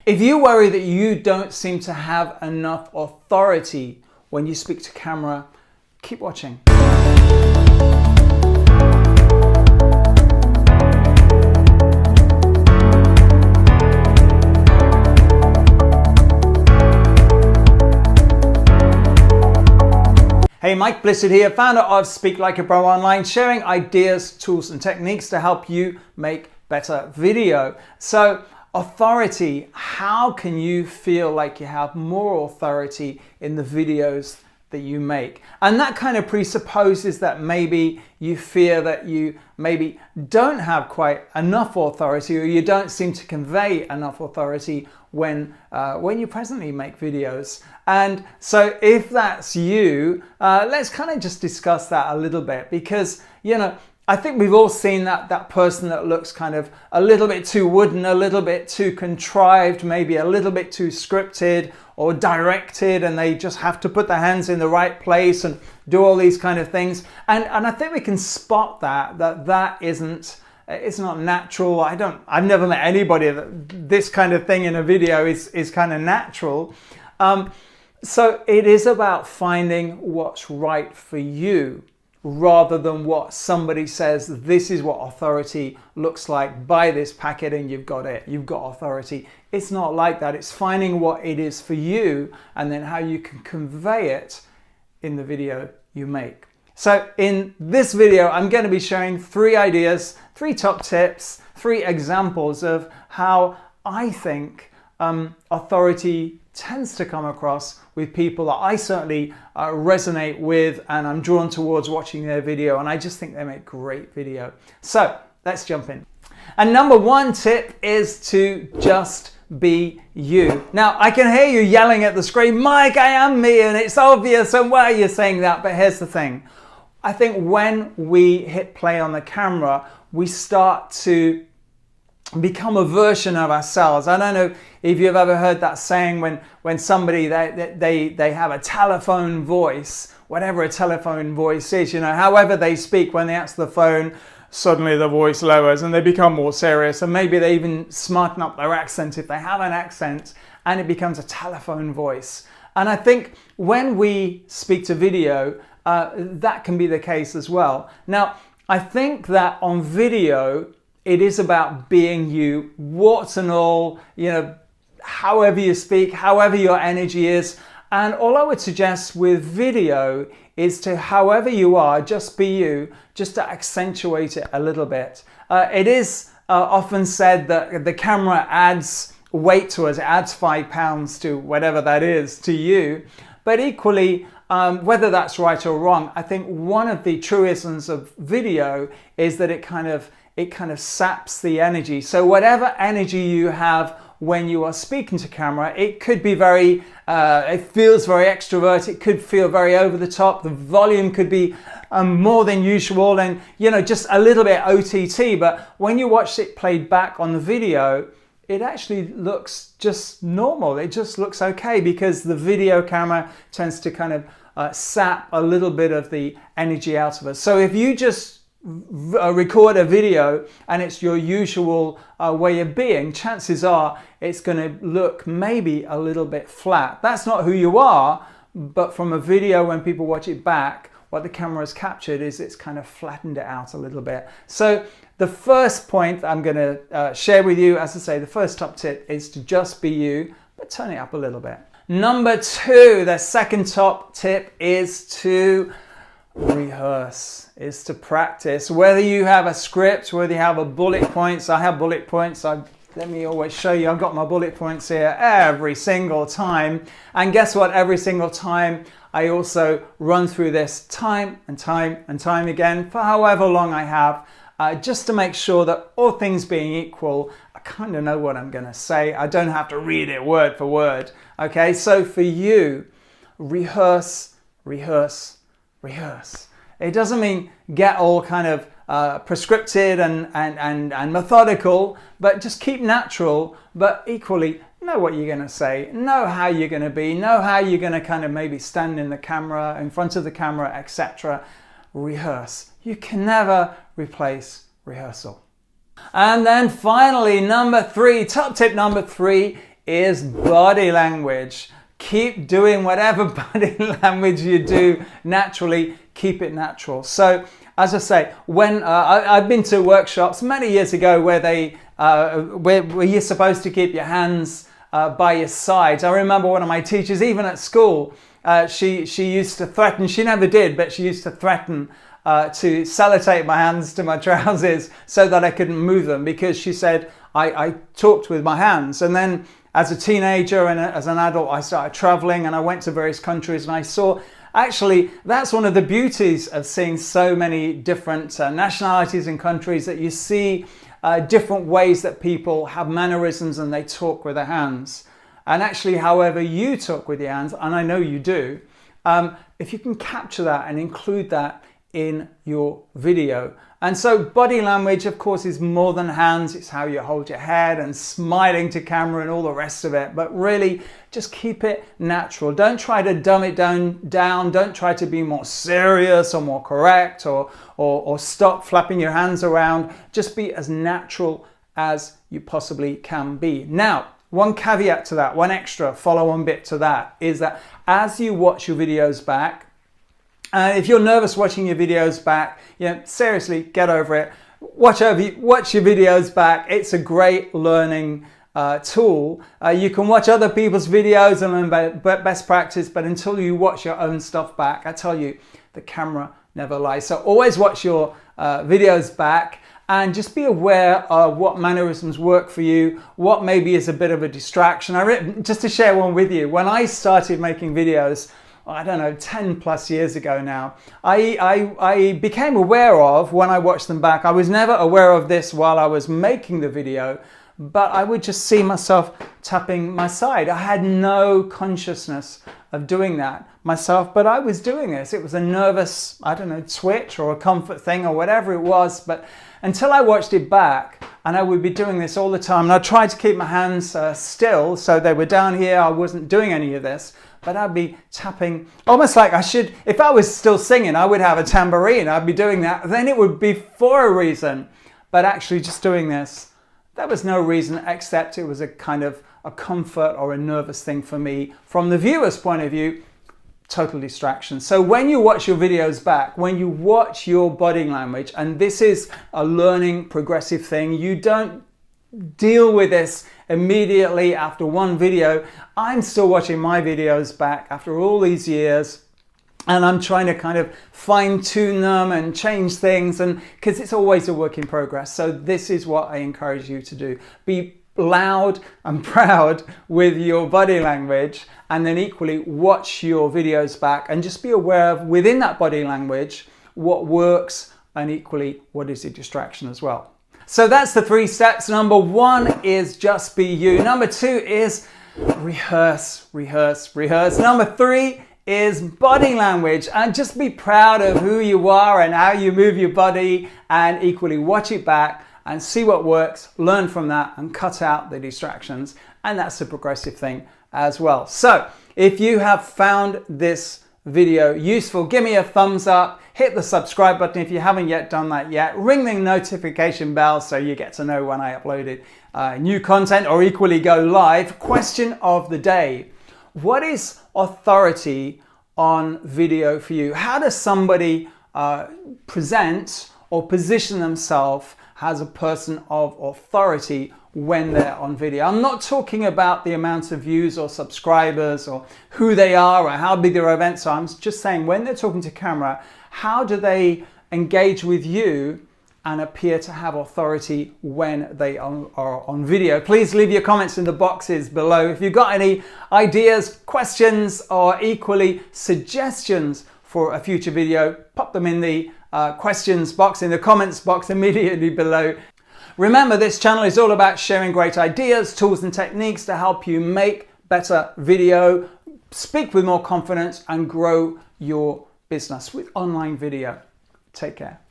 If you worry that you don't seem to have enough authority when you speak to camera, keep watching. Hey, Mike Blissett here, founder of Speak Like a Pro Online, sharing ideas, tools and techniques to help you make better video. So, authority, how can you feel like you have more authority in the videos that you make? And that kind of presupposes that maybe you fear that you maybe don't have quite enough authority, or you don't seem to convey enough authority when you presently make videos. And so if that's you, let's kind of just discuss that a little bit, because, you know, I think we've all seen that person that looks kind of a little bit too wooden, a little bit too contrived, maybe a little bit too scripted or directed, and they just have to put their hands in the right place and do all these kind of things. And I think we can spot that isn't, it's not natural. I've never met anybody that this kind of thing in a video is kind of natural. So it is about finding what's right for you, rather than what somebody says, this is what authority looks like, buy this packet and you've got it, you've got authority. It's not like that. It's finding what it is for you and then how you can convey it in the video you make. So in this video, I'm going to be sharing 3 ideas, 3 top tips, 3 examples of how I think authority tends to come across with people that I certainly resonate with, and I'm drawn towards watching their video, and I just think they make great video. So let's jump in. And number 1 tip is to just be you. Now, I can hear you yelling at the screen, Mike, I am me, and it's obvious, and why are you saying that? But here's the thing. I think when we hit play on the camera, we start to become a version of ourselves. I don't know if you've ever heard that saying when somebody, they have a telephone voice, whatever a telephone voice is, you know, however they speak when they answer the phone, suddenly the voice lowers and they become more serious, and maybe they even smarten up their accent if they have an accent, and it becomes a telephone voice. And I think when we speak to video, that can be the case as well. Now, I think that on video, it is about being you, warts and all, you know, however you speak, however your energy is. And all I would suggest with video is to, however you are, just be you, just to accentuate it a little bit. It is often said that the camera adds weight to us, it adds 5 pounds to whatever that is to you. But equally, whether that's right or wrong, I think one of the truisms of video is that it kind of saps the energy. So whatever energy you have when you are speaking to camera, it could be very, it feels very extrovert, it could feel very over the top, the volume could be more than usual, and, you know, just a little bit OTT, but when you watch it played back on the video, it actually looks just normal. It just looks okay, because the video camera tends to kind of sap a little bit of the energy out of us. So if you just record a video and it's your usual way of being, chances are it's going to look maybe a little bit flat. That's not who you are, but from a video, when people watch it back, what the camera has captured is it's kind of flattened it out a little bit. So the first point I'm going to share with you, as I say, the first top tip is to just be you, but turn it up a little bit. Number 2, the second top tip is to rehearse, is to practice. Whether you have a script, whether you have a bullet points, I have bullet points. Let me always show you, I've got my bullet points here every single time. And guess what? Every single time I also run through this time and time and time again for however long I have, just to make sure that, all things being equal, I kind of know what I'm going to say. I don't have to read it word for word. Okay, so for you, rehearse, rehearse, rehearse. It doesn't mean get all kind of prescripted and methodical, but just keep natural, but equally know what you're going to say, know how you're going to be, know how you're going to kind of maybe stand in the camera, in front of the camera, etc. Rehearse. You can never replace rehearsal. And then finally, number 3, top tip number 3 is body language. Keep doing whatever body language you do naturally. Keep it natural. So, as I say, when I've been to workshops many years ago where where you're supposed to keep your hands by your sides. I remember one of my teachers, even at school, she used to threaten. She never did, but she used to threaten to sellotape my hands to my trousers so that I couldn't move them, because she said I talked with my hands. And then as a teenager and as an adult, I started traveling and I went to various countries, and I saw, actually, that's one of the beauties of seeing so many different nationalities and countries, that you see different ways that people have mannerisms and they talk with their hands. And actually, however you talk with your hands, and I know you do, if you can capture that and include that in your video. And so body language, of course, is more than hands. It's how you hold your head and smiling to camera and all the rest of it. But really, just keep it natural. Don't try to dumb it down. Don't try to be more serious or more correct, or stop flapping your hands around. Just be as natural as you possibly can be. Now, one caveat to that, one extra follow-on bit to that, is that as you watch your videos back, if you're nervous watching your videos back, seriously, get over it. Watch your videos back. It's a great learning tool. You can watch other people's videos and learn best practice, but until you watch your own stuff back, I tell you, the camera never lies. So always watch your videos back, and just be aware of what mannerisms work for you, what maybe is a bit of a distraction. Just to share one with you, when I started making videos, I don't know, 10 plus years ago now, I became aware of, when I watched them back, I was never aware of this while I was making the video, but I would just see myself tapping my side. I had no consciousness of doing that myself, but I was doing this. It was a nervous, I don't know, twitch or a comfort thing or whatever it was, but until I watched it back, and I would be doing this all the time, and I tried to keep my hands still, so they were down here, I wasn't doing any of this, but I'd be tapping, almost like I should, if I was still singing, I would have a tambourine, I'd be doing that, then it would be for a reason. But actually just doing this, there was no reason, except it was a kind of a comfort or a nervous thing for me. From the viewer's point of view, total distraction. So when you watch your videos back, when you watch your body language, and this is a learning progressive thing, you don't deal with this immediately after one video. I'm still watching my videos back after all these years, and I'm trying to kind of fine tune them and change things, and because it's always a work in progress. So this is what I encourage you to do. Be loud and proud with your body language, and then equally watch your videos back and just be aware of, within that body language, what works, and equally what is a distraction as well. So that's the 3 steps. Number 1 is just be you. Number 2 is rehearse. Number 3 is body language, and just be proud of who you are and how you move your body, and equally watch it back and see what works, learn from that, and cut out the distractions. And that's a progressive thing as well. So if you have found this video useful, give me a thumbs up, hit the subscribe button if you haven't yet done that yet, ring the notification bell so you get to know when I uploaded new content, or equally go live. Question of the day: what is authority on video for you? How does somebody present or position themselves as a person of authority when they're on video? I'm not talking about the amount of views or subscribers or who they are or how big their events are. I'm just saying, when they're talking to camera, how do they engage with you and appear to have authority when they are on video? Please leave your comments in the boxes below. If you've got any ideas, questions, or equally suggestions for a future video, pop them in the questions box, in the comments box immediately below. Remember, this channel is all about sharing great ideas, tools, and techniques to help you make better video, speak with more confidence, and grow your business with online video. Take care.